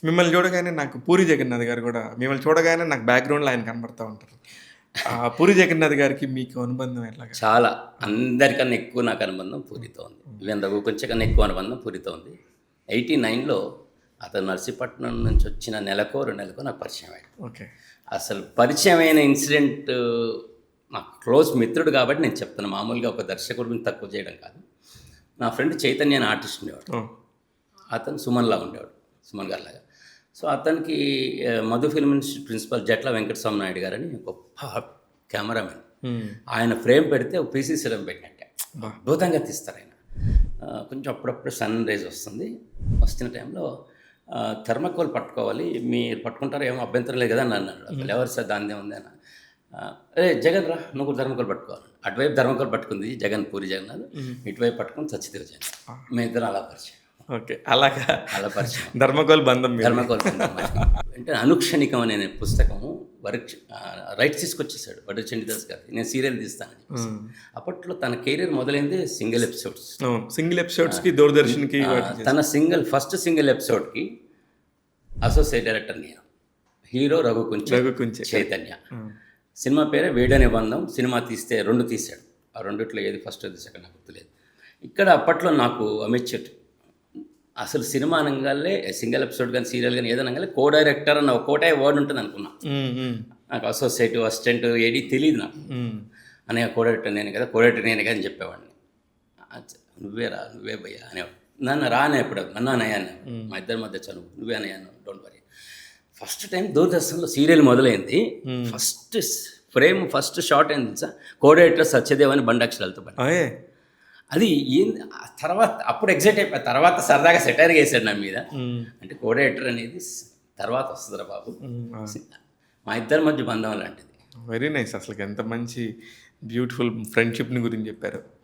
మిమ్మల్ని చూడగానే నాకు 'పూరి జగన్నాథ్' గారు గూడా మిమ్మల్ని చూడగానే నాకు బ్యాక్‌గ్రౌండ్‌లో ఆయన కనపడతా ఉంటారు. 'పూరి జగన్నాథ్' గారికి మీకు అనుబంధం ఎట్లాగా? చాలా. అందరికన్నా ఎక్కువ నాకు అనుబంధం పూరితో ఉంది. ఈవెన్ రఘుకుంచ కన్నా ఎక్కువ అనుబంధం పూరితో ఉంది. 89లో అతను నర్సీపట్నం నుంచి వచ్చిన నెలకో, 2 నెలలకో నాకు పరిచయం అయ్యాడు. ఓకే. అసలు పరిచయమైన ఇన్సిడెంట్ నాకు క్లోజ్ మిత్రుడు కాబట్టి నేను చెప్తున్నా. మామూలుగా ఒక దర్శకుడిని తక్కువ చేయడం కాదు. నా ఫ్రెండ్ చైతన్య అని ఆర్టిస్ట్ ఉండేవాడు. ఓహ్! అతను సుమన్‌లా ఉండేవాడు. సుమన్ గారిలాగా. సో, అతనికి మధు ఫిల్మ్ ఇన్స్టిట్యూట్ ప్రిన్సిపల్ జట్ల వెంకటస్వామి నాయుడు గారని గొప్ప కెమెరామెన్. హ్మ్. ఆయన ఫ్రేమ్ పెడితే ఒక పీసీ సిరం పెట్టినట్టే. అబ్బా! అద్భుతంగా తీస్తారు ఆయన. కొంచెం అప్పుడప్పుడు సన్ రైజ్ వస్తుంది. వస్తున్న టైంలో థర్మాకోల్ పట్టుకోవాలి. మీరు పట్టుకుంటారో ఏమో అభ్యంతరం లేదు కదా అని అన్నాడు. అసలు ఎవరు సార్ దానిదే ఉంది అన్న. అరే జగన్ రా నువ్వు కూడా థర్మాకోల్ పట్టుకోవాలి. అటువైపు థర్మాకోల్ పట్టుకుంది జగన్, పూరి జగన్నాథ్. ఇటువైపు పట్టుకుని సత్యదేవ్ జగన్. మీ ఇద్దరు అలా పరిచయం. ఓకే. అలాగా అలా పరిచయం. ధర్మకోల్ బంధం మీది. ధర్మకోల్ అంటే అనుక్షణికం అనే పుస్తకము రైట్స్ తీసుకొచ్చేసాడు వడ్డీ చండీదాస్ గారికి. నేను సీరియల్ తీస్తానని చెప్పేసి. అప్పట్లో తన కెరీర్ మొదలైంది సింగిల్ ఎపిసోడ్స్. అవును. సింగిల్ ఎపిసోడ్స్‌కి దూరదర్శన్‌కి తన ఫస్ట్ సింగిల్ ఎపిసోడ్కి అసోసియేట్ డైరెక్టర్ నేను, హీరో రఘుకుంచ, చైతన్య. సినిమా పేరే వేడనే బంధం. సినిమా తీస్తే 2 తీశాడు. ఆ రెండిట్లో ఏది ఫస్ట్ సెకండ్ నాకు గుర్తులేదు. ఇక్కడ అప్పట్లో నాకు అమిత్ చెట్టు అసలు సినిమా అనగానే సింగిల్ ఎపిసోడ్ కానీ సీరియల్ కానీ ఏదనగానే కో డైరెక్టర్ అన్న ఒకటే వర్డ్ ఉంటుంది అనుకున్నా. నాకు అసోసియేట్ అసిస్టెంట్ ఏది తెలియదు నాకు. అనే కో డైరెక్టర్ నేనే కదా, కో డైరెక్టర్ నేనే కదా అని చెప్పేవాడిని. నువ్వేరా నువ్వే భయ్యా అనేవాడు. నన్ను రానే ఎప్పుడు అన్నయ్య మా ఇద్దరి మధ్య చదువు నువ్వే అన్నయ్యాను డోంట్ వరీ. ఫస్ట్ టైం దూరదర్శన్లో సీరియల్ మొదలైంది. ఫస్ట్ ఫ్రేమ్ ఫస్ట్ షార్ట్ అయింది తెలుసా, కో డైరెక్టర్ సత్యదేవ్ అని బండాక్షరాలతో పని. అది ఏంది తర్వాత అప్పుడు ఎగ్జైట్ అయిపోయి తర్వాత సరదాగా సెటైర్గా వేసాడు నా మీద. అంటే కో డైరెక్టర్ అనేది తర్వాత వస్తుందిరా బాబు. మా ఇద్దరి మధ్య బంధం లాంటిది. Very nice. అసలు ఎంత మంచి బ్యూటిఫుల్ ఫ్రెండ్షిప్ని గురించి చెప్పారు.